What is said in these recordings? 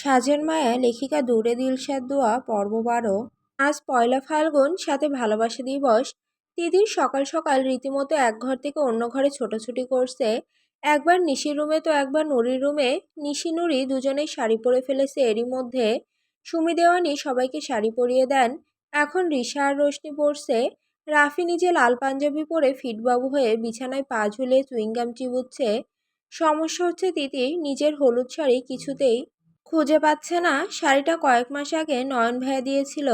সাজের মায়া লেখিকা দূরে দিলশাদ দোয়া পর্ব 12। আজ পয়লা ফাল্গুন, সাথে ভালোবাসা দিবস। তিতির সকাল সকাল রীতিমতো এক ঘর থেকে অন্য ঘরে ছোটাছুটি করছে। একবার নিশির রুমে তো একবার নুরির রুমে। নিশি নুরি দুজনেই শাড়ি পরে ফেলেছে এরই মধ্যে। সুমি দেওয়ানি সবাইকে শাড়ি পরিয়ে দেন। এখন রিশা আর রোশনি পরছে। রাফি নিজে লাল পাঞ্জাবি পরে ফিটবাবু হয়ে বিছানায় পা ঝুলে চুইংগাম চিবুচ্ছে। সমস্যা হচ্ছে তিতির নিজের হলুদ শাড়ি কিছুতেই খুঁজে পাচ্ছে না। শাড়িটা কয়েক মাস আগে নয়ন ভাইয়া দিয়েছিল।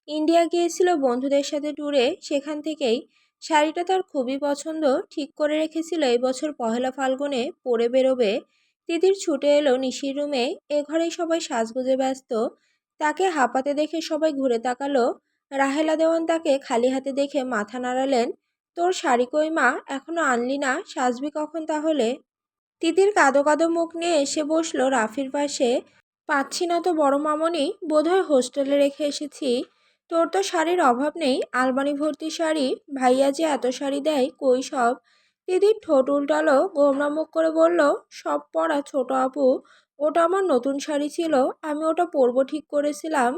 ইন্ডিয়া গিয়েছিল বন্ধুদের সাথে ট্যুরে, সেখান থেকেই শাড়িটা তার খুবই পছন্দ। ঠিক করে রেখেছিল এই বছর পহেলা ফাল্গুনে পরে বেরোবে। তিতির ছুটে এলো নিশির রুমে। এ ঘরেই সবাই সাজগোজে ব্যস্ত। তাকে হাঁপাতে দেখে সবাই ঘুরে তাকালো। রাহেলা দেওয়ান তাকে খালি হাতে দেখে মাথা নাড়ালেন। তোর শাড়ি কই মা, এখনো আনলি না? সাজবি কখন তাহলে? তিতির কাঁদো কাঁদো মুখ নিয়ে এসে বসলো রাফির পাশে। পাচ্ছি না তো বড় মামনি, বোধহয় হোস্টেলে রেখে এসেছি। তোর তো শাড়ির অভাব নেই, আলমারি ভর্তি শাড়ি। ভাইয়া যে এত শাড়ি দেয়, কই সব? দিদির ঠোঁট উল্টালো, গোমরা মুখ করে বলল, সব পরা ছোট আপু। ওটা আমার নতুন শাড়ি ছিল, আমি ওটা পরবো ঠিক করেছিলাম।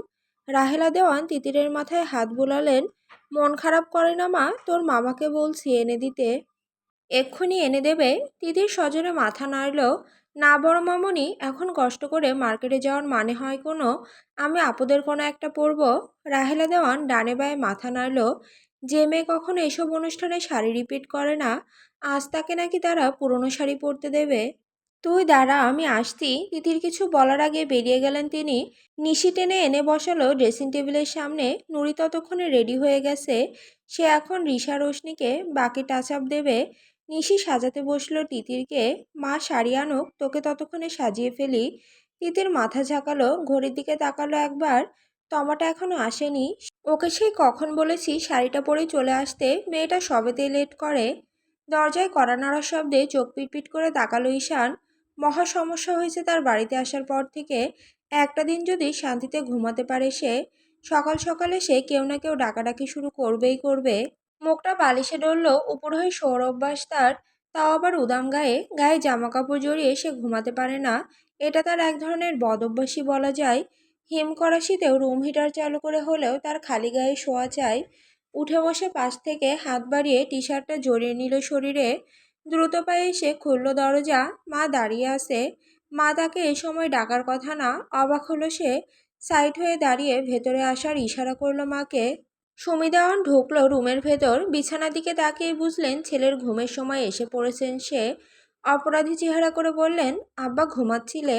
রাহেলা দেওয়ান তিতিরের মাথায় হাত বুলালেন। মন খারাপ করে না মা, তোর মামাকে বলছি এনে দিতে। এক্ষুনি এনে দেবে। তিতির সজোরে মাথা নাড়ল। না বড় মামনি, এখন কষ্ট করে মার্কেটে যাওয়ার মানে হয় কোনো? আমি আপুদের কোনো একটা পরব। রাহেলা দেওয়ান ডানে বায়ে মাথা নাড়ল। যে মেয়ে কখনো এসব অনুষ্ঠানে শাড়ি রিপিট করে না, আজ তাকে নাকি তারা পুরনো শাড়ি পরতে দেবে। তুই দাঁড়া, আমি আসতি। তিতির কিছু বলার আগে বেরিয়ে গেলেন তিনি। নিশি টেনে এনে বসালো ড্রেসিং টেবিলের সামনে। নুরি ততক্ষণে রেডি হয়ে গেছে। সে এখন রিশা রোশনিকে বাকি টাচ আপ দেবে। নিশি সাজাতে বসলো তিতিরকে। মা শাড়ি আনুক, তোকে ততক্ষণে সাজিয়ে ফেলি। তিতির মাথা ঝাঁকালো, ঘড়ির দিকে তাকালো একবার। তমাটা এখনো আসেনি। ওকে সেই কখন বলেছি শাড়িটা পরেই চলে আসতে, মেয়েটা সবেতেই লেট করে। দরজায় কড়া নাড়ার শব্দে চোখ পিটপিট করে তাকালো ঈশান। মহা সমস্যা হয়েছে তার বাড়িতে আসার পর থেকে। একটা দিন যদি শান্তিতে ঘুমাতে পারে সে, সকাল সকালে সে কেউ না কেউ ডাকাডাকি শুরু করবেই করবে। মুখটা বালিশে ডলল, উপর হয়ে সৌর অভ্যাস তার। তাও আবার উদাম গায়ে। গায়ে জামা কাপড় জড়িয়ে সে ঘুমাতে পারে না। এটা তার এক ধরনের বদ অভ্যাসই বলা যায়। হিম করা শীতেও রুম হিটার চালু করে হলেও তার খালি গায়ে শোয়া চাই। উঠে বসে পাশ থেকে হাত বাড়িয়ে টি শার্টটা জড়িয়ে নিল শরীরে। দ্রুত পায়ে এসে খুলল দরজা। মা দাঁড়িয়ে আছে। মা তাকে এ সময় ডাকার কথা না। অবাক হলো সে। সাইড হয়ে দাঁড়িয়ে ভেতরে আসার ইশারা করলো মাকে। সুমি দেওয়ান ঢুকলো রুমের ভেতর। বিছানার দিকে তাকিয়ে বুঝলেন ছেলের ঘুমের সময় এসে পড়েছেন সে। অপরাধী চেহারা করে বললেন, আব্বা ঘুমাচ্ছিলে?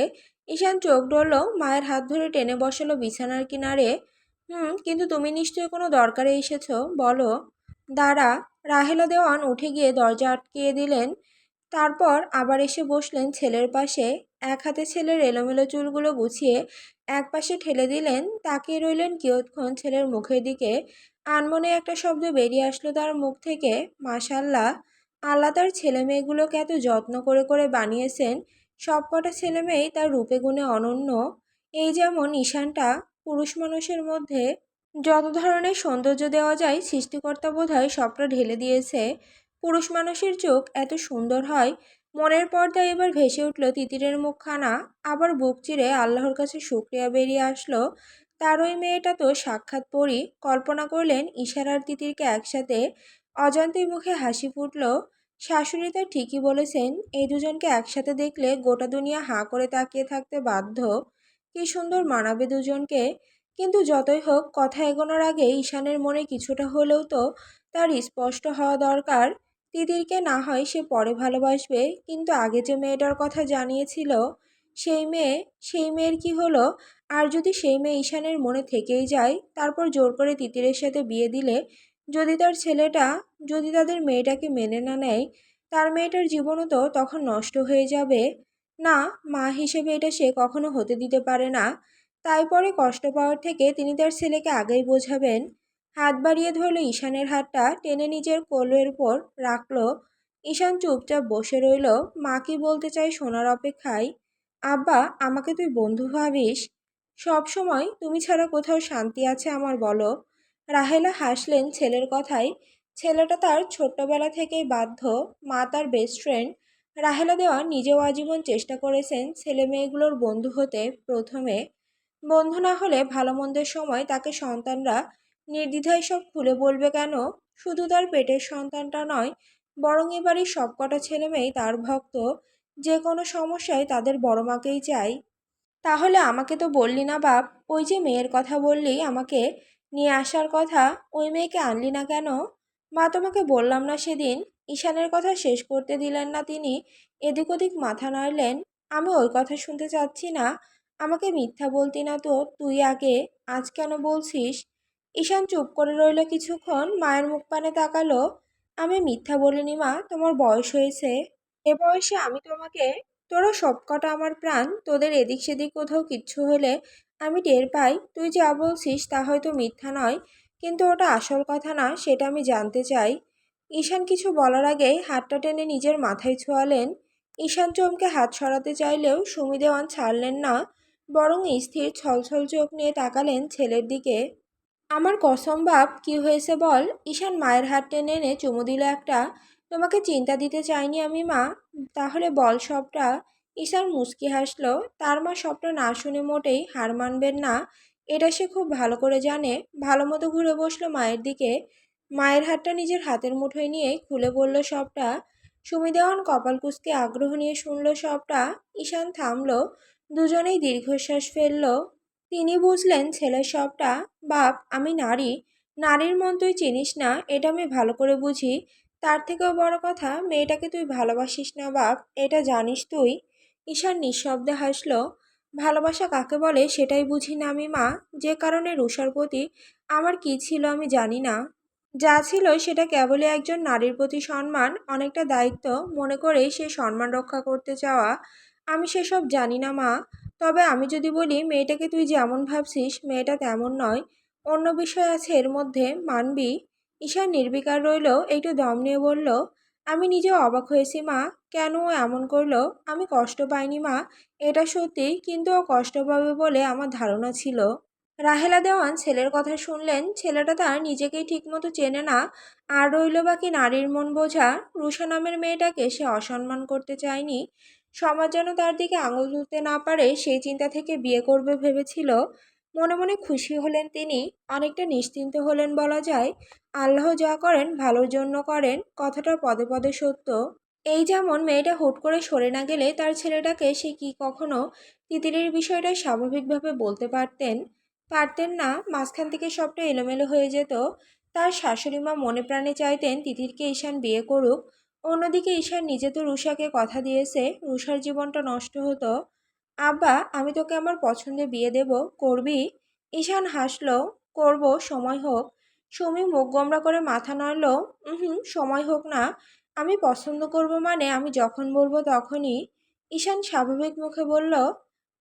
ঈশান চোখ ডলল, মায়ের হাত ধরে টেনে বসালো বিছানার কিনারে। কিন্তু তুমি নিশ্চয়ই কোনো দরকারে এসেছো, বলো। দাঁড়া। রাহেলা দেওয়ান উঠে গিয়ে দরজা আটকিয়ে দিলেন। তারপর আবার এসে বসলেন ছেলের পাশে। এক হাতে ছেলের এলোমেলো চুলগুলো গুছিয়ে এক পাশে ঠেলে দিলেন। তাকিয়ে রইলেন কিয়ৎক্ষণ ছেলের মুখের দিকে। আনমনে একটা শব্দ বেরিয়ে আসলো তার মুখ থেকে, মাশাআল্লাহ। আল্লাহ তার ছেলে মেয়েগুলোকে এত যত্ন করে করে বানিয়েছেন। সবকটা ছেলে মেয়েই তার রূপে গুণে অনন্য। এই যেমন ঈশানটা। পুরুষ মানুষের মধ্যে যত ধরনের সৌন্দর্য দেওয়া যায় সৃষ্টিকর্তা বোধহয় সবটা ঢেলে দিয়েছে। পুরুষ মানুষের চোখ এত সুন্দর হয়। মনের পর্দায় এবার ভেসে উঠল তিতিরের মুখখানা। আবার বুক চিরে আল্লাহর কাছে শুকরিয়া বেরিয়ে আসলো। তার ওই মেয়েটা তো সাক্ষাৎ পরী। কল্পনা করলেন ইশারার তিতিরকে একসাথে। অজান্তেই মুখে হাসি ফুটল। শাশুড়ি তার ঠিকই বলেছেন, এই দুজনকে একসাথে দেখলে গোটা দুনিয়া হাঁ করে তাকিয়ে থাকতে বাধ্য। কি সুন্দর মানাবে দুজনকে। কিন্তু যতই হোক, কথা এগোনোর আগে ঈশানের মনে কিছুটা হলেও তো তার স্পষ্ট হওয়া দরকার। তিতিরকে না হয় সে পরে ভালোবাসবে, কিন্তু আগে যে মেয়েটার কথা জানিয়েছিল, সেই মেয়ে, সেই মেয়ের কি হলো? আর যদি সেই মেয়ে ঈশানের মনে থেকেই যায়, তারপর জোর করে তিতিরের সাথে বিয়ে দিলে, যদি তার ছেলেটা, যদি তাদের মেয়েটাকে মেনে না নেয়, তার মেয়েটার জীবনও তো তখন নষ্ট হয়ে যাবে। না, মা হিসেবে এটা সে কখনো হতে দিতে পারে না। তাই পরে কষ্ট পাওয়ার থেকে তিনি তার ছেলেকে আগেই বোঝাবেন। হাত বাড়িয়ে ধরল ঈশানের হাতটা, টেনে নিজের কোলের উপর রাখলো। ঈশান চুপচাপ বসে রইল। মা কি বলতে চাই শোনার অপেক্ষায়। আব্বা, আমাকে তুই বন্ধু ভাবিস? সব সময়। তুমি ছাড়া কোথাও শান্তি আছে আমার, বলো? রাহেলা হাসলেন ছেলের কথায়। ছেলেটা তার ছোট্টবেলা থেকেই বাধ্য। মা তার বেস্ট ফ্রেন্ড। রাহেলা দেওয়ান নিজেও আজীবন চেষ্টা করেছেন ছেলে মেয়েগুলোর বন্ধু হতে। প্রথমে বন্ধু না হলে ভালো মন্দের সময় তাকে সন্তানরা নির্দ্বিধায় সব খুলে বলবে কেন? শুধু তার পেটের সন্তানটা নয়, বরং এ বাড়ির সবকটা ছেলে মেয়েই তার ভক্ত। যে কোনো সমস্যায় তাদের বড় মাকেই চাই। তাহলে আমাকে তো বললি না বাপ, ওই যে মেয়ের কথা বললি আমাকে নিয়ে আসার কথা, ওই মেয়েকে আনলি না কেন? মা, তোমাকে বললাম না সেদিন? ঈশানের কথা শেষ করতে দিলেন না তিনি, এদিক ওদিক মাথা নাড়লেন। আমি ওই কথা শুনতে চাচ্ছি না। আমাকে মিথ্যা বলতি না তো তুই আগে, আজ কেন বলছিস? ঈশান চুপ করে রইল কিছুক্ষণ, মায়ের মুখ পানে তাকালো। আমি মিথ্যা বলিনি মা, তোমার বয়স হয়েছে। এ বয়সে আমি তোমাকে, তোরা সবকটা আমার প্রাণ, তোদের এদিক সেদিক কোথাও কিচ্ছু হলে আমি টের পাই। তুই যা বলছিস তা হয়তো মিথ্যা নয়, কিন্তু ওটা আসল কথা না, সেটা আমি জানতে চাই। ঈশান কিছু বলার আগেই হাতটা টেনে নিজের মাথায় ছোঁয়ালেন। ঈশান চমকে হাত সরাতে চাইলেও সুমি দেওয়ান ছাড়লেন না, বরং স্থির ছলছল চোখ নিয়ে তাকালেন ছেলের দিকে। আমার কসম বাপ, কি হয়েছে বল? ঈশান মায়ের হাত টেনে এনে চুমু দিল একটা। তোমাকে চিন্তা দিতে চাইনি আমি মা, তাহলে বল সবটা। ঈশান মুচকি হাসলো। তার মা সবটা না শুনে মোটেই হার মানবেন না, এটা সে খুব ভালো করে জানে। ভালো মতো ঘুরে বসলো মায়ের দিকে, মায়ের হাতটা নিজের হাতের মুঠোয় নিয়ে খুলে বলল সবটা। সুমি দেওয়ান কপাল কুঁচকে আগ্রহ নিয়ে শুনল সবটা। ঈশান থামলো, দুজনেই দীর্ঘশ্বাস ফেললো। তিনি বুঝলেন ছেলের সবটা। বাপ, আমি নারী, নারীর মন তুই চিনিস না, এটা আমি ভালো করে বুঝি। তার থেকেও বড় কথা, মেয়েটাকে তুই ভালোবাসিস না বাপ, এটা জানিস তুই? ঈশান নিঃশব্দে হাসল। ভালোবাসা কাকে বলে সেটাই বুঝি না আমি মা। যে কারণে রুষার প্রতি আমার কি ছিল আমি জানি না। যা ছিল সেটা কেবলই একজন নারীর প্রতি সম্মান, অনেকটা দায়িত্ব মনে করেই সে সম্মান রক্ষা করতে চাওয়া। আমি সেসব জানি না মা। তবে আমি যদি বলি মেয়েটাকে তুই যেমন ভাবছিস মেয়েটা তেমন নয়, অন্য বিষয় আছে এর মধ্যে, মানবি? ঈশান নির্বিকার রইল, একটু দম নিয়ে বলল, আমি নিজেও অবাক হয়েছি মা। কেন ও এমন করলো? আমি কষ্ট পাইনি মা, এটা সত্যি, কিন্তু ও কষ্ট পাবে বলে আমার ধারণা ছিল। রাহেলা দেওয়ান ছেলের কথা শুনলেন। ছেলেটা তার নিজেকেই ঠিকমতো চেনে না, আর রইল বাকি নারীর মন বোঝা। রুষা নামের মেয়েটাকে সে অসম্মান করতে চায়নি, সমাজ যেন তার দিকে আঙুল তুলতে না পারে সেই চিন্তা থেকে বিয়ে করবে ভেবেছিল। মনে মনে খুশি হলেন তিনি, অনেকটা নিশ্চিন্ত হলেন বলা যায়। আল্লাহ যা করেন ভালোর জন্য করেন, কথাটা পদে পদে সত্য। এই যেমন মেয়েটা হুট করে সরে না গেলে তার ছেলেটাকে সে কি কখনো তিতিরের বিষয়টা স্বাভাবিকভাবে বলতে পারতেন? পারতেন না, মাঝখান থেকে সবটা এলোমেলো হয়ে যেত। তার শাশুড়ি মা মনে প্রাণে চাইতেন তিতিরকে ঈশান বিয়ে করুক। অন্যদিকে ঈশান নিজে তো রুষাকে কথা দিয়েছে, রুষার জীবনটা নষ্ট হতো। আব্বা, আমি তোকে আমার পছন্দে বিয়ে দেব, করবি? ঈশান হাসলো। করব, সময় হোক। সুমি মুখ গোমড়া করে মাথা নাড়ল। হুম, সময় হোক না, আমি পছন্দ করব মানে আমি যখন বলবো তখনই। ঈশান স্বাভাবিক মুখে বলল,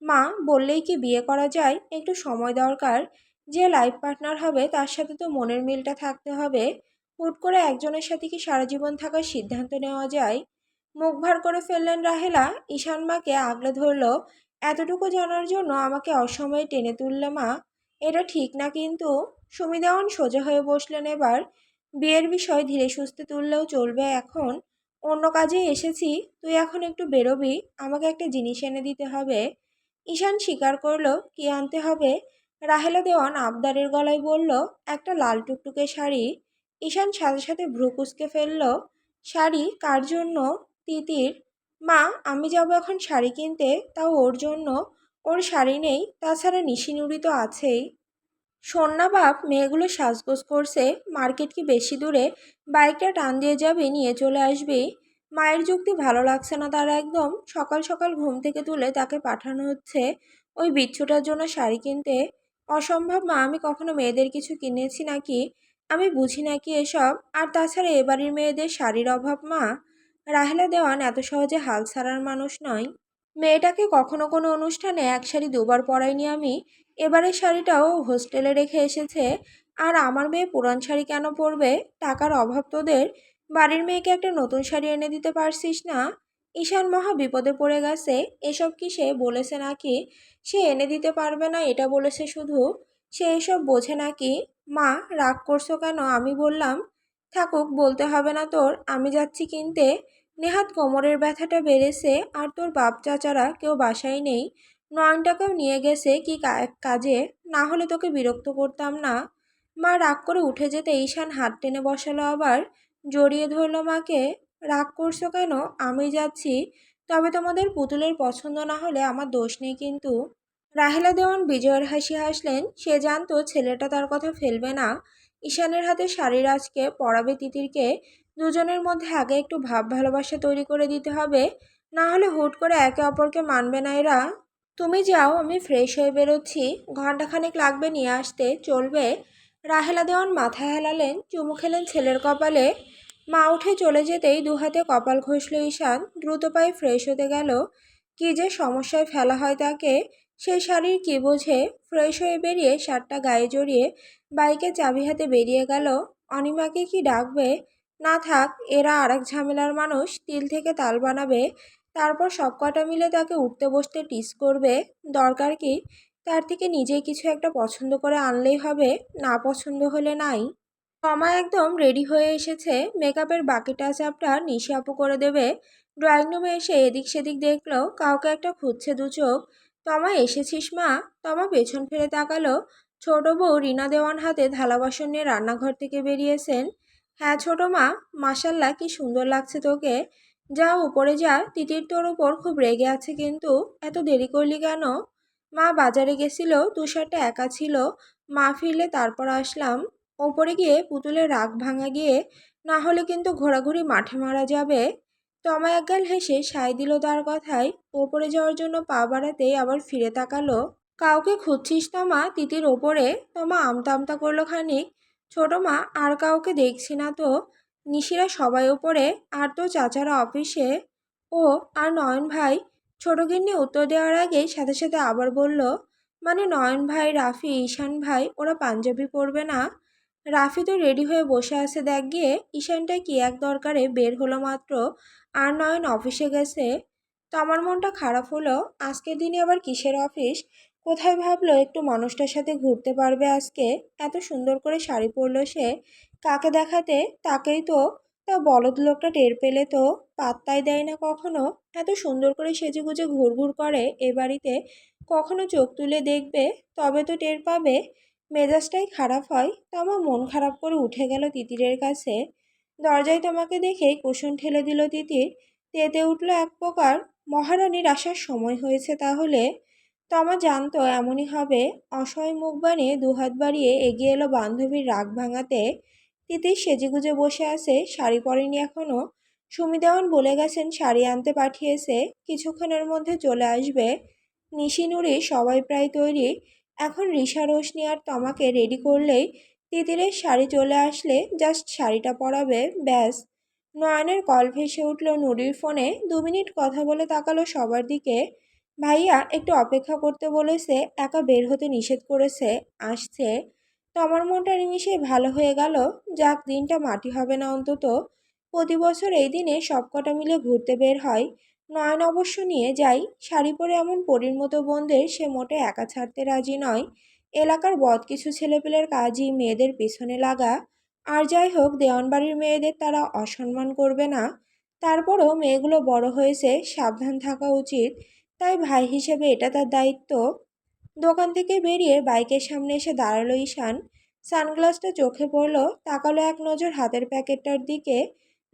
মা, বললেই কি বিয়ে করা যায়? একটু সময় দরকার। যে লাইফ পার্টনার হবে তার সাথে তো মনের মিলটা থাকতে হবে। হুট করে একজনের সাথে কি সারা জীবন থাকার সিদ্ধান্ত নেওয়া যায়? মুখ ভার করে ফেললেন রাহেলা। ঈশান মাকে আগলে ধরল। এতটুকু জানার জন্য আমাকে অসময়ে টেনে তুললে মা, এটা ঠিক না কিন্তু। সুমি দেওয়ান সোজা হয়ে বসলেন এবার। বিয়ের বিষয় ধীরে সুস্থে তুললেও চলবে এখন, অন্য কাজে এসেছি। তুই এখন একটু বেরোবি, আমাকে একটা জিনিস এনে দিতে হবে। ঈশান স্বীকার করলো, কি আনতে হবে? রাহেলা দেওয়ান আবদারের গলায় বলল, একটা লাল টুকটুকে শাড়ি। ঈশান সাথে সাথে ভ্রু কুঁচকে ফেলল। শাড়ি কার জন্য? তিতির। মা, আমি যাব এখন শাড়ি কিনতে, তাও ওর জন্য। ওর শাড়ি নেই, তাছাড়া নিশিনুড়ি তো আছেই। শোন না বাপ, মেয়েগুলো সাজগোজ করছে, মার্কেট কি বেশি দূরে? বাইকটা টান দিয়ে যাবি, নিয়ে চলে আসবি। মায়ের যুক্তি ভালো লাগছে না তার একদম। সকাল সকাল ঘুম থেকে তুলে তাকে পাঠানো হচ্ছে ওই বিচ্ছুটার জন্য শাড়ি কিনতে। অসম্ভব মা, আমি কখনো মেয়েদের কিছু কিনেছি নাকি? আমি বুঝি নাকি এসব? আর তাছাড়া এবাড়ির মেয়েদের শাড়ির অভাব মা। রাহেলা দেওয়ান এত সহজে হাল ছাড়ার মানুষ নয়। মেয়েটাকে কখনো কোনো অনুষ্ঠানে এক শাড়ি দুবার পরাইনি আমি। এবারের শাড়িটাও হোস্টেলে রেখে এসেছে। আর আমার মেয়ে পুরান শাড়ি কেন পরবে? টাকার অভাব তোদের? বাড়ির মেয়েকে একটা নতুন শাড়ি এনে দিতে পারছিস না? ঈশান মহা বিপদে পড়ে গেছে। এসব কি সে বলেছে নাকি? সে এনে দিতে পারবে না এটা বলেছে শুধু? সে এসব বোঝে নাকি? মা, রাগ করছো কেন? আমি বললাম। থাকুক, বলতে হবে না তোর, আমি যাচ্ছি কিনতে। নেহাত কোমরের ব্যথাটা বেড়েছে, আর তোর বাপ চাচারা কেউ বাসায় নেই। নয়নটাকেও নিয়ে গেছে কি কাজে, না হলে তোকে বিরক্ত করতাম না। মা রাগ করে উঠে যেতে ঈশান হাত টেনে বসালো, আবার জড়িয়ে ধরলো মাকে। রাগ করছো কেন? আমি যাচ্ছি। তবে তোমাদের পুতুলের পছন্দ না হলে আমার দোষ নেই কিন্তু। রাহেলা দেওয়ান বিজয়ের হাসি হাসলেন। সে জানতো ছেলেটা তার কথা ফেলবে না। ঈশানের হাতে শাড়ির আজকে পরাবে তিতিরকে। দুজনের মধ্যে আগে একটু ভাব ভালোবাসা তৈরি করে দিতে হবে, না হলে হুট করে একে অপরকে মানবে না এরা। তুমি যাও, আমি ফ্রেশ হয়ে বেরোচ্ছি। ঘন্টাখানেক লাগবে নিয়ে আসতে, চলবে? রাহেলা দেওয়ান মাথা হেলালেন, চুমু খেলেন ছেলের কপালে। মা উঠে চলে যেতেই দুহাতে কপাল ঘষল ঈশান। দ্রুত পায়ে ফ্রেশ হতে গেল। কি যে সমস্যায় ফেলা হয় তাকে, সেই শাড়ির কি বোঝে। ফ্রেশ হয়ে বেরিয়ে শার্টটা গায়ে জড়িয়ে বাইকে চাবি হাতে বেরিয়ে গেল। অনিমাকে কি ডাকবে? না থাক, এরা আরেক ঝামেলার মানুষ, তিল থেকে তাল বানাবে। তারপর সব কটা মিলে তাকে উঠতে বসতে টিস করবে। দরকার কি? তার থেকে নিজেই কিছু একটা পছন্দ করে আনলেই হবে, না পছন্দ হলে নাই। তমা একদম রেডি হয়ে এসেছে। মেকআপের বাকি টাচ আপটা নিশি আপু করে দেবে। ড্রয়িং রুমে এসে এদিক সেদিক দেখলো, কাউকে একটা খুঁজছে দু চোখ। তমা, এসেছিস মা? তমা পেছন ফিরে তাকালো। ছোট বউ রিনা দেওয়ান হাতে থালা বাসন নিয়ে রান্নাঘর থেকে বেরিয়েছেন। হ্যাঁ ছোট মা, মাশাল্লাহ কি সুন্দর লাগছে তোকে। যা উপরে যা, তিতির তোর উপর খুব রেগে আছে কিন্তু। এত দেরি করলি কেন? মা বাজারে গেছিল, তুষারটা একা ছিল। মা ফিরলে তারপর আসলাম। ওপরে গিয়ে পুতুলের রাগ ভাঙা গিয়ে, না হলে কিন্তু ঘোরাঘুরি মাঠে মারা যাবে। তমা একগাল হেসে সায় দিল তার কথায়। ওপরে যাওয়ার জন্য পা বাড়াতেই আবার ফিরে তাকালো। কাউকে খুঁজছিস তমা? তিতির ওপরে। তমা আমতা আমতা করলো খানিক। ছোট মা, আর কাউকে দেখছি না তো। নিশিরা সবাই ওপরে, আর তো চাচারা অফিসে। ও, আর নয়ন ভাই? ছোট গিন্নি উত্তর দেওয়ার আগেই সাথে সাথে আবার বলল, মানে নয়ন ভাই, রাফি, ঈশান ভাই ওরা পাঞ্জাবি পরবে না? রাফি তো রেডি হয়ে বসে আছে দেখ গিয়ে। ঈশানটা কি এক দরকারে বের হলো মাত্র, আর নয়ন অফিসে গেছে। তো আমার মনটা খারাপ হলো। আজকের দিনে আবার কিসের অফিস? কোথায় ভাবলো একটু মানুষটার সাথে ঘুরতে পারবে আজকে। এত সুন্দর করে শাড়ি পরলো সে, কাকে দেখাতে? তাকেই তো। তা বলদ লোকটা টের পেলে তো? পাত্তাই দেয় না কখনো। এত সুন্দর করে সেজেগুজে ঘুরঘুর করে এ বাড়িতে, কখনো চোখ তুলে দেখবে, তবে তো টের পাবে। মেজাজটাই খারাপ হয়। তমা মন খারাপ করে উঠে গেল তিতিরের কাছে। দরজায় তোমাকে দেখেই কুসুম ঠেলে দিল তিতির। তেতে উঠল এক প্রকার। মহারানীর আসার সময় হয়েছে তাহলে। তমা জানতো এমনই হবে। অসহায় মুখ বানিয়ে দুহাত বাড়িয়ে এগিয়ে এলো বান্ধবীর রাগ ভাঙাতে। তিতির সেজেগুজে বসে আছে, শাড়ি পরেনি এখনো। সুমি দেওয়ান বলে গেছেন শাড়ি আনতে পাঠিয়েছে, কিছুক্ষণের মধ্যে চলে আসবে। নিশি নুরি সবাই প্রায় তৈরি। এখন রিশা, রোশনি আর তমাকে রেডি করলেই তিতিরের শাড়ি চলে আসলে জাস্ট শাড়িটা পরাবে, ব্যাস। নয়নের কল ভেসে উঠল নুরির ফোনে। 2 মিনিট কথা বলে তাকালো সবার দিকে। ভাইয়া একটু অপেক্ষা করতে বলেছে, একা বের হতে নিষেধ করেছে, আসছে। তমার মনটা নিমিষে ভালো হয়ে গেল। যাক, দিনটা মাটি হবে না অন্তত। প্রতি বছর এই দিনে সবকটা মিলে ঘুরতে বের হয়। নয়ন অবশ্য নিয়ে যাই। শাড়ি পরে এমন পরীর মতো বোনদের সে মোটে একা ছাড়তে রাজি নয়। এলাকার বদ কিছু ছেলেপেলের কাজই মেয়েদের পেছনে লাগা। আর যাই হোক, দেওয়ানবাড়ির মেয়েদের তারা অসম্মান করবে না। তারপরও মেয়েগুলো বড় হয়েছে, সাবধান থাকা উচিত। তাই ভাই হিসেবে এটা তার দায়িত্ব। দোকান থেকে বেরিয়ে বাইকের সামনে এসে দাঁড়ালো ঈশান। সানগ্লাসটা চোখে পড়লো, তাকালো এক নজর হাতের প্যাকেটটার দিকে।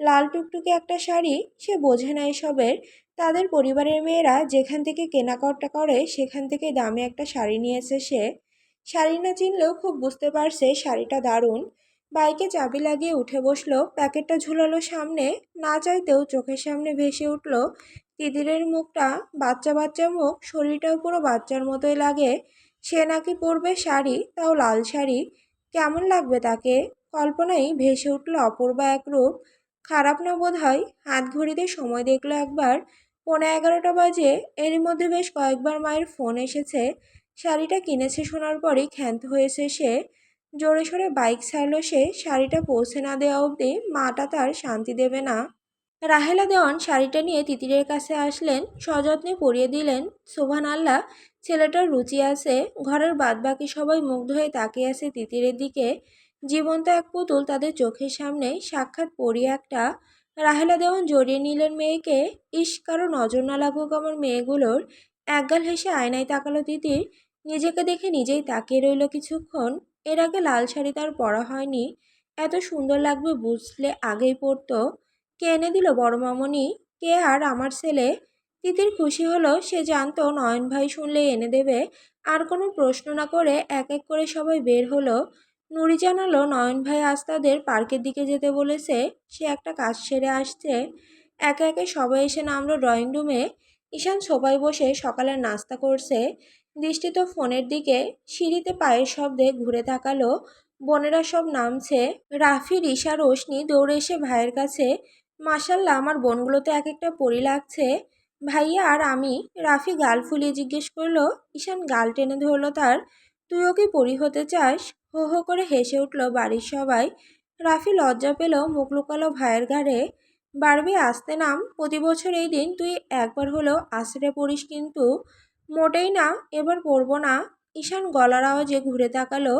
লাল টুকটুকে একটা শাড়ি। সে বোঝে না এসবের। তাদের পরিবারের মেয়েরা যেখান থেকে কেনাকাটা করে সেখান থেকে দামে একটা শাড়ি নিয়েছে সে। শাড়ি না চিনলেও খুব বুঝতে পারছে শাড়িটা দারুণ। বাইকে চাবি লাগিয়ে উঠে বসলো, প্যাকেটটা ঝুলালো সামনে। না চাইতেও চোখের সামনে ভেসে উঠল তিতিরের মুখটা। বাচ্চা বাচ্চা মুখ, শরীরটাও পুরো বাচ্চার মতোই লাগে। সে নাকি পরবে শাড়ি, তাও লাল শাড়ি। কেমন লাগবে তাকে? কল্পনাই ভেসে উঠল অপূর্বা এক রূপ। খারাপ না বোধ হয়। হাত ঘড়িতে সময় দেখলো একবার, 11:15 বাজে। এরই মধ্যে বেশ কয়েকবার মায়ের ফোন এসেছে। শাড়িটা কিনেছে শোনার পরই ক্ষান্ত হয়েছে সে। জোরে সোরে বাইক ছাড়লো সে। শাড়িটা পৌঁছে না দেওয়া অবধি মাটা তার শান্তি দেবে না। রাহেলা দেওয়ান শাড়িটা নিয়ে তিতিরের কাছে আসলেন, সযত্নে পরিয়ে দিলেন। সোভান আল্লাহ, ছেলেটার রুচি আছে। ঘরের বাদবাকি সবাই মুগ্ধ হয়ে তাকিয়ে আছে তিতিরের দিকে। জীবন্ত এক পুতুল তাদের চোখের সামনে, সাক্ষাৎ পরী একটা। রাহেলা দেওয়ান জড়িয়ে নিলেন মেয়েকে। ইস, কারো নজর না লাগুক আমার মেয়েগুলোর। একগাল হেসে আয়নায় তাকালো তিতির। নিজেকে দেখে নিজেই তাকিয়ে রইল কিছুক্ষণ। এর আগে লাল শাড়ি তার পরা হয়নি। এত সুন্দর লাগবে বুঝলে আগেই পরতো। কে এনে দিল বড় মামনি? কে আর আমার ছেলে? তিতির খুশি হলো, সে জানতো নয়ন ভাই শুনলেই এনে দেবে। আর কোনো প্রশ্ন না করে এক এক করে সবাই বের হলো। নুরি জানালো নয়ন ভাই আজ তাদের পার্কের দিকে যেতে বলেছে। সে একটা কাজ সেরে আসছে। একে একে সবাই এসে নামলো ড্রয়িং রুমে। ঈশান সোফায় বসে সকালের নাস্তা করছে। দৃষ্টি তো ফোনের দিকে। সিঁড়িতে পায়ের শব্দে ঘুরে তাকালো। বোনেরা সব নামছে। রাফি, রিশা, রোশনি দৌড়ে এসে ভাইয়ের কাছে। মাশাল্লাহ, আমার বোনগুলো তো এক একটা পরি লাগছে। ভাইয়া আর আমি। রাফি গাল ফুলিয়ে জিজ্ঞেস করলো। ঈশান গাল টেনে ধরলো তার। তুইও কি পরি হতে চাস? হো হো করে হেসে উঠল বাড়ির সবাই। রাফি লজ্জা পেল, মুখ লুকালো ভাইয়ের ঘাড়ে। বারবি, আসতে নাম। প্রতি বছর এই দিন তুই একবার হলেও আছড়ে পড়িস কিন্তু। মোটেই না, এবার পড়বো না। ঈশান গলার আওয়াজে ঘুরে তাকালো।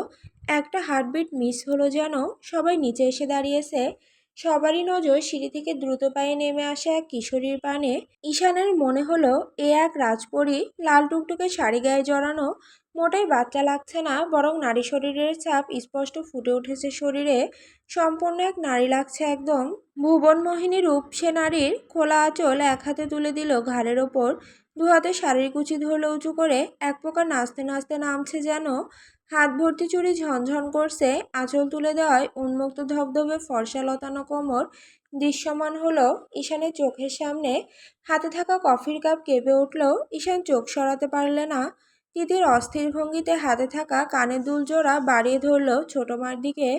একটা হার্টবিট মিস হলো যেন। সবাই নিচে এসে দাঁড়িয়েছে। সবারই নজর সিঁড়ি থেকে দ্রুত পায়ে নেমে আসে এক কিশোরীর পানে। ঈশানের মনে হলো এ এক রাজপরী। লাল টুকটুকে শাড়ি গায়ে জড়ানো। মোটেই বাচ্চা লাগছে না, বরং নারী শরীরের ছাপ স্পষ্ট ফুটে উঠেছে শরীরে। সম্পূর্ণ এক নারী লাগছে একদম। ভুবন মোহিনী রূপ সে নারীর। খোলা আঁচল এক হাতে তুলে দিল ঘাড়ের ওপর। দু হাতে শাড়ির কুচি ধরল উঁচু করে। এক প্রকার নাচতে নাচতে নামছে যেন। হাত ভর্তি চুড়ি ঝনঝন করছে। আঁচল তুলে দেওয়ায় উন্মুক্ত ধবধবে ফর্সা লতানো কোমর দৃশ্যমান হলো ঈশানের চোখের সামনে। হাতে থাকা কফির কাপ কেঁপে উঠল। ঈশান চোখ সরাতে পারলে না। তিতির অস্থির ভঙ্গিতে হাতে থাকা কানের দুল জোড়া বাড়িয়ে ধরল ছোট মার দিকে।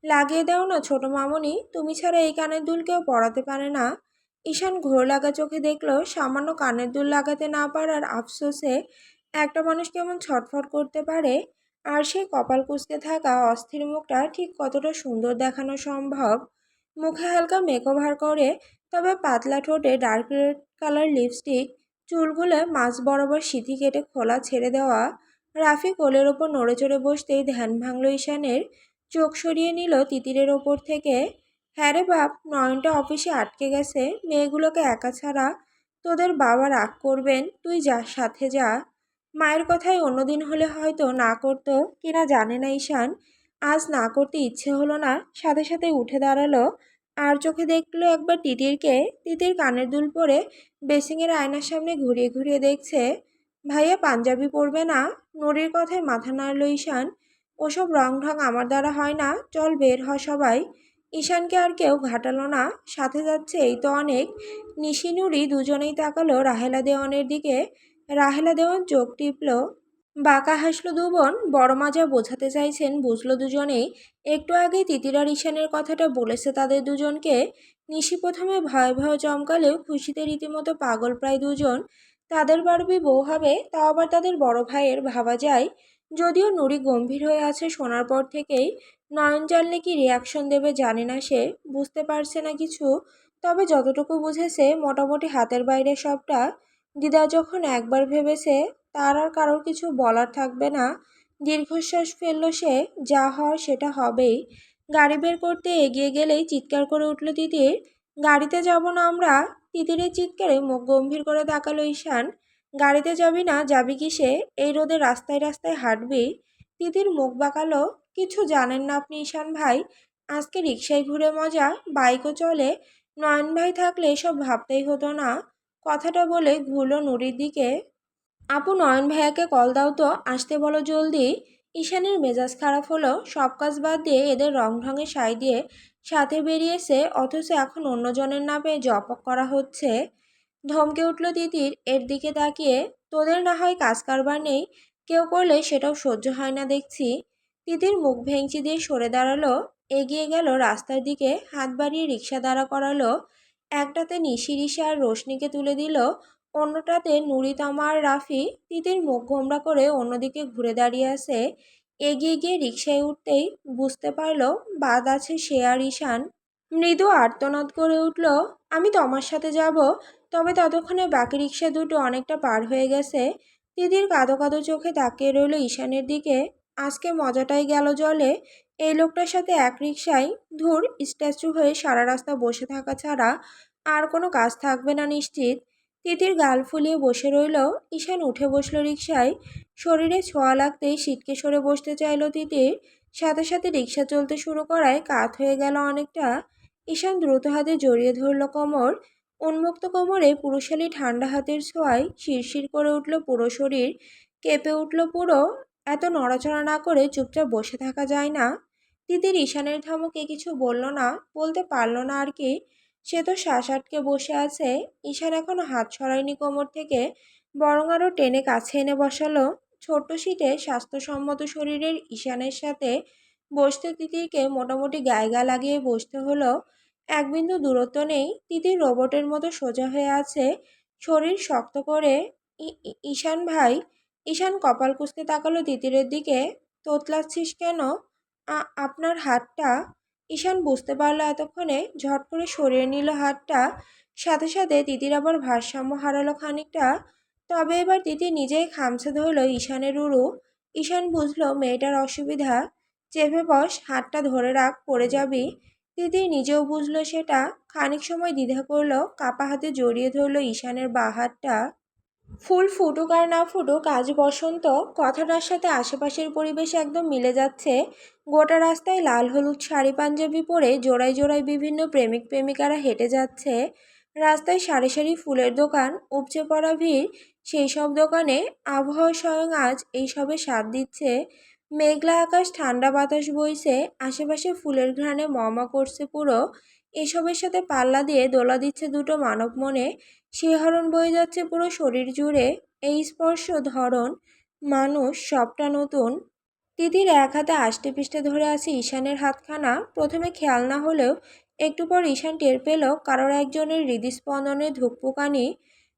লাগিয়ে দাও না ছোট মামনি, তুমি ছাড়া এই কানের দুল কেউ পরাতে পারে না। ঈশান ঘোর লাগা চোখে দেখল সামান্য কানের দুল লাগাতে না পারার আফসোসে একটা মানুষ কেমন ছটফট করতে পারে। আর সেই কপাল কুঁচকে থাকা অস্থির মুখটা ঠিক কতটা সুন্দর দেখানো সম্ভব। মুখে হালকা মেকওভার করে, তবে পাতলা ঠোঁটে ডার্ক রেড কালার লিপস্টিক। চুলগুলো মাঝ বরাবর সিঁথি কেটে খোলা ছেড়ে দেওয়া। রাফি কোলের ওপর নড়ে চড়ে বসতেই ধ্যান ভাঙল ঈশানের। চোখ সরিয়ে নিল তিতিরের ওপর থেকে। হ্যাঁ রে বাপ, নয়নটা অফিসে আটকে গেছে। মেয়েগুলোকে একা ছাড়া। তোদের বাবা রাগ করবেন, তুই যা, সাথে যা। মায়ের কথায় অন্যদিন হলে হয়তো না করতো কিনা জানে না ঈশান। আজ না করতে ইচ্ছে হলো না, সাথে সাথে উঠে দাঁড়ালো। আর চোখে দেখলো একবার তিতিরকে। তিতির কানের দুল পরে বেসিংয়ের আয়নার সামনে ঘুরিয়ে ঘুরিয়ে দেখছে। ভাইয়া পাঞ্জাবি পরবে না? নুরির কথায় মাথা নাড়ল ঈশান। ওসব রং ঢং আমার দ্বারা হয় না, চল বের হ সবাই। ঈশানকে আর কেউ ঘাটালো না, সাথে যাচ্ছে এই তো অনেক। নিশি নুরি দুজনেই তাকালো রাহেলা দেওয়ানের দিকে। রাহেলা দেওয়ান চোখ টিপল। বাঁকা হাসলো দুবোন। বড় মাজা বোঝাতে চাইছেন বুঝলো দুজনেই। একটু আগে তিতির আর ঈশানের কথাটা বলেছে তাদের দুজনকে। নিশি প্রথমে ভয়ে ভয়ে চমকালেও খুশিতে রীতিমতো পাগল প্রায় দুজন। তাদের বারবি বউ হবে, তাও আবার তাদের বড় ভাইয়ের, ভাবা যায়। যদিও নুরি গম্ভীর হয়ে আছে শোনার পর থেকেই। নয়ন জানলে কি রিয়াকশন দেবে জানে না সে, বুঝতে পারছে না কিছু। তবে যতটুকু বুঝেছে মোটামুটি হাতের বাইরে সবটা। দিদা যখন একবার ভেবেছে, তার আর কারোর কিছু বলার থাকবে না। দীর্ঘশ্বাস ফেলল সে। যা হওয়ার সেটা হবেই। গাড়ি বের করতে এগিয়ে গেলেই চিৎকার করে উঠল তিতির। গাড়িতে যাব না আমরা? তিতিরের চিৎকারে মুখ গম্ভীর করে তাকালো ঈশান। গাড়িতে যাবি না, যাবি কিসে? এই রোদে রাস্তায় রাস্তায় হাঁটবি? তিতির মুখ বাঁকালো। কিছু জানেন না আপনি ঈশান ভাই। আজকে রিকশায় ঘুরে মজা, বাইকও চলে। নয়ন ভাই থাকলে এসব ভাবতেই হতো না। কথাটা বলে ঘুরল নুরির দিকে। আপু, নয়ন ভাইয়াকে কল দাও তো, আসতে বলো জলদি। ঈশানের মেজাজ খারাপ হলো। সব কাজ বাদ দিয়ে এদের রং ঢঙে সায় দিয়ে সাথে বেরিয়েছে, অথচ এখন অন্যজনের না পেয়ে জপক করা হচ্ছে। ধমকে উঠল তিতির এর দিকে তাকিয়ে। তোদের না হয় কাজ কারবার নেই, কেউ করলে সেটাও সহ্য হয় না দেখছি। তিতির মুখ ভেঙচি দিয়ে সরে দাঁড়ালো। এগিয়ে গেল রাস্তার দিকে, হাত বাড়িয়ে রিক্সা দাঁড়া করালো। একটাতে নিশি, রিশা আর রোশনিকে তুলে দিল। অন্যটাতে নুরি, তামা আর রাফি। তিতির মুখ গোমড়া করে অন্যদিকে ঘুরে দাঁড়িয়ে আছে। এগিয়ে গিয়ে রিকশায় উঠতেই বুঝতে পারল বাদ আছে সে আর ঈশান। মৃদু আর্তনাদ করে উঠল, আমি তোমার সাথে যাব। তবে ততক্ষণে বাকি রিকশা দুটো অনেকটা পার হয়ে গেছে। তিতির কাঁদো কাঁদো চোখে তাকিয়ে রইল ঈশানের দিকে। আজকে মজাটাই গেল জলে। এই লোকটার সাথে এক রিকশায় ধুর স্ট্যাচু হয়ে সারা রাস্তা বসে থাকা ছাড়া আর কোনো কাজ থাকবে না নিশ্চিত। তিতির গাল ফুলিয়ে বসে রইল। ঈশান উঠে বসলো রিকশায়। শরীরে ছোঁয়া লাগতেই সিটকে সরে বসতে চাইল তিতির। সাথে সাথে রিকশা চলতে শুরু করায় কাত হয়ে গেল অনেকটা। ঈশান দ্রুত হাতে জড়িয়ে ধরল কোমর। উন্মুক্ত কোমরে পুরুষালী ঠান্ডা হাতের ছোঁয়ায় শিরশির করে উঠল পুরো শরীর। কেঁপে উঠল পুরো। এত নড়াচড়া না করে চুপচাপ বসে থাকা যায় না। তিতির ঈশানের ধমকে কিছু বলল না, বলতে পারল না আর কি। সে তো শ্বাস আটকে বসে আছে। ঈশান এখনো হাত সরায়নি কোমর থেকে, বরং আরও টেনে কাছে এনে বসালো। ছোট্ট সিটে স্বাস্থ্যসম্মত শরীরের ঈশানের সাথে বসতে তিতিরকে মোটামুটি গায়ে গা লাগিয়ে বসতে হলো। এক বিন্দু দূরত্ব নেই। তিতির রোবটের মতো সোজা হয়ে আছে, শরীর শক্ত করে। ঈশান ভাই। ঈশান কপাল কুঁচকে তাকালো তিতিরের দিকে। তোতলাচ্ছিস কেন? আপনার হাতটা। ঈশান বুঝতে পারল এতক্ষণে, ঝট করে সরিয়ে নিল হাতটা। সাথে সাথে তিতির আবার ভারসাম্য হারালো খানিকটা। তবে এবার তিতির নিজেই খামছে ধরল ঈশানের উরু। ঈশান বুঝলো মেয়েটার অসুবিধা। চেপে বস, হাতটা ধরে রাখ, পড়ে যাবি। তিতির নিজেও বুঝলো সেটা। খানিক সময় দ্বিধা করলো, কাপা হাতে জড়িয়ে ধরল ঈশানের বাঁ হাতটা। ফুল ফুটুক আর না ফুটুক, আজ বসন্ত। কথাটার সাথে আশেপাশের পরিবেশ একদম মিলে যাচ্ছে। গোটা রাস্তায় লাল হলুদ শাড়ি পাঞ্জাবি পরে জোড়ায় জোড়ায় বিভিন্ন প্রেমিক প্রেমিকারা হেঁটে যাচ্ছে। রাস্তায় সারি সারি ফুলের দোকান, উপচে পড়া ভিড়। সেই সব দোকানে আবহাওয়া স্বয়ং আজ এই সবে স্বাদ দিচ্ছে। মেঘলা আকাশ, ঠান্ডা বাতাস বইছে। আশেপাশে ফুলের ঘ্রাণে মমা করছে পুরো। এসবের সাথে পাল্লা দিয়ে দোলা দিচ্ছে দুটো মানব মনে। শিহরণ বয়ে যাচ্ছে পুরো শরীর জুড়ে। এই স্পর্শ, ধরন, মানুষ, সবটা নতুন। তিতির এক হাতে আষ্টে পিষ্টে ধরে আছে ঈশানের হাতখানা। প্রথমে খেয়াল না হলেও একটু পর ঈশান টের পেল কারোর একজনের হৃদস্পন্দনে ধুকপুকানি।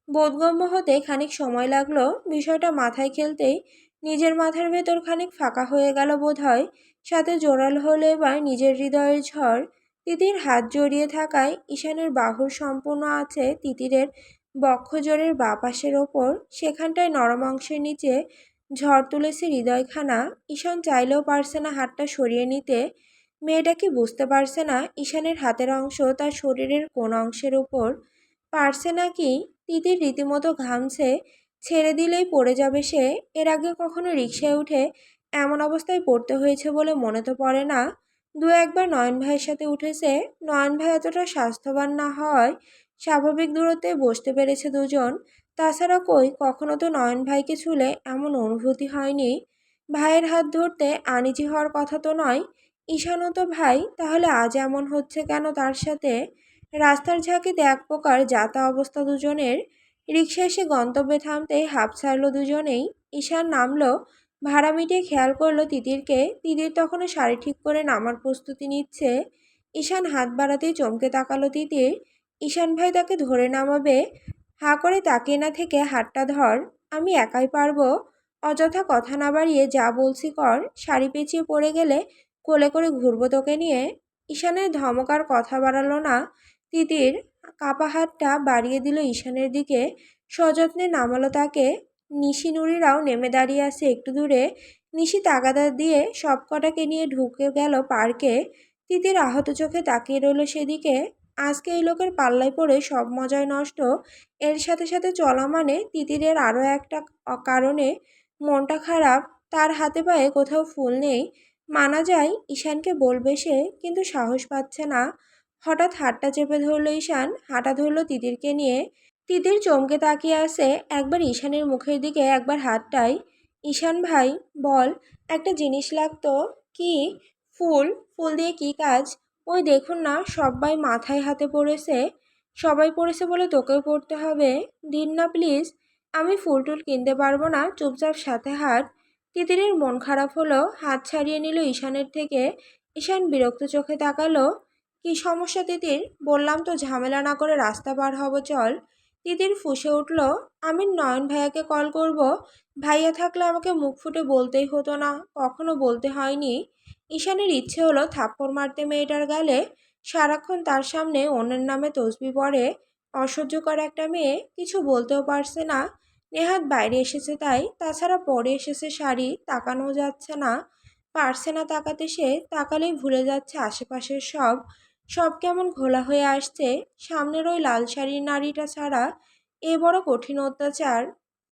বোধগম্য হতে খানিক সময় লাগলো। বিষয়টা মাথায় খেলতেই নিজের মাথার ভেতর খানিক ফাঁকা হয়ে গেল বোধ হয়। সাথে জোরালো হলো এবার নিজের হৃদয়ের ঝড়। তিতির হাত জড়িয়ে থাকায় ঈশানের বাহুর সম্পূর্ণ আছে তিতিরের বক্ষজোড়ের বাঁ পাশের ওপর। সেখানটায় নরম অংশের নিচে ঝড় তুলেছে হৃদয়খানা। ঈশান চাইলেও পারছে না হাতটা সরিয়ে নিতে। মেয়েটা কি বুঝতে পারছে না ঈশানের হাতের অংশ তার শরীরের কোন অংশের উপর? পারছে না কি? তিতির রীতিমতো ঘামছে। ছেড়ে দিলেই পড়ে যাবে সে। এর আগে কখনো রিকশায় উঠে এমন অবস্থায় পড়তে হয়েছে বলে মনে তো পড়ে না। দু একবার নয়ন ভাইয়ের সাথে উঠেছে। নয়ন ভাই এতটা স্বাস্থ্যবান না হওয়ায় স্বাভাবিক দূরত্বে বসতে পেরেছে দুজন। তাছাড়া কই কখনো তো নয়ন ভাইকে ছুলে এমন অনুভূতি হয়নি। ভাইয়ের হাত ধরতে আনিজি হওয়ার কথা তো নয়। ঈশানও তো ভাই, তাহলে আজ এমন হচ্ছে কেন তার সাথে? রাস্তার ঝাঁকিতে এক প্রকার যাতা অবস্থা দুজনের। রিকশা এসে গন্তব্যে থামতেই হাঁপ ছাড়ল দুজনেই। ঈশান নামলো। ভাড়া মিটিয়ে খেয়াল করলো তিতিরকে। তিতির তখনও শাড়ি ঠিক করে নামার প্রস্তুতি নিচ্ছে। ঈশান হাত বাড়াতেই চমকে তাকালো তিতির। ঈশান ভাই তাকে ধরে নামাবে। হাঁ করে তাকিয়ে না থেকে হাতটা ধর, আমি একাই পারবো। অযথা কথা না বাড়িয়ে যা বলছি কর। শাড়ি পেঁচিয়ে পড়ে গেলে কোলে করে ঘুরবো তোকে নিয়ে। ঈশানের ধমকার কথা বাড়ালো না তিতির। কাপা হাতটা বাড়িয়ে দিল ঈশানের দিকে। সযত্নে নামালো তাকে। নিশি নুরিরাও নেমে দাঁড়িয়ে আছে একটু দূরে। নিশি তাগাদা দিয়ে সব কটাকে নিয়ে ঢুকে গেল পার্কে। তিতির আহত চোখে তাকিয়ে রইল সেদিকে। আজকে এই লোকের পাল্লায় পড়ে সব মজায় নষ্ট। এর সাথে সাথে চলা মানে তিতিরের আরও একটা কারণে মনটা খারাপ। তার হাতে পায়ে কোথাও ফুল নেই। মানা যায় ঈশানকে বলবে সে, কিন্তু সাহস পাচ্ছে না। হঠাৎ হাতটা চেপে ধরল ঈশান, হাঁটা ধরল তিতিরকে নিয়ে। তিতির চমকে তাকিয়ে আছে, একবার ঈশানের মুখের দিকে, একবার হাতটাই। ঈশান ভাই, বল, একটা জিনিস লাগতো। কি? ফুল। ফুল দিয়ে কি কাজ? ওই দেখুন না, সবাই মাথায় হাতে পড়েছে। সবাই পড়েছে বলে তোকেও পড়তে হবে? দিন না প্লিজ। আমি ফুল টুল কিনতে পারবো না, চুপচাপ সাথে হাঁট। তিতিরের মন খারাপ হলো, হাত ছাড়িয়ে নিল ঈশানের থেকে। ঈশান বিরক্ত চোখে তাকালো। কি সমস্যা তিতির? বললাম তো ঝামেলা না করে রাস্তা পার হব, চল। তিতির ফুঁসে উঠল, আমি নয়ন ভাইয়াকে কল করব। ভাইয়া থাকলে আমাকে মুখ ফুটে বলতেই হতো না, কখনো বলতে হয়নি। ঈশানের ইচ্ছে হলো থাপ্পড় মারতে মেয়েটার গালে। সারাক্ষণ তার সামনে অন্যের নামে তসবি পড়ে। অসহ্যকর একটা মেয়ে, কিছু বলতেও পারছে না। নেহাত বাইরে এসেছে তাই, তাছাড়া পরে এসেছে শাড়ি, তাকানো যাচ্ছে না। পারছে না তাকাতে, সে তাকালেই ভুলে যাচ্ছে আশেপাশের সব। সব কেমন ঘোলা হয়ে আসছে। সামনের ওই লাল শাড়ির নারীটা ছাড়া এ বড় কঠিন অত্যাচার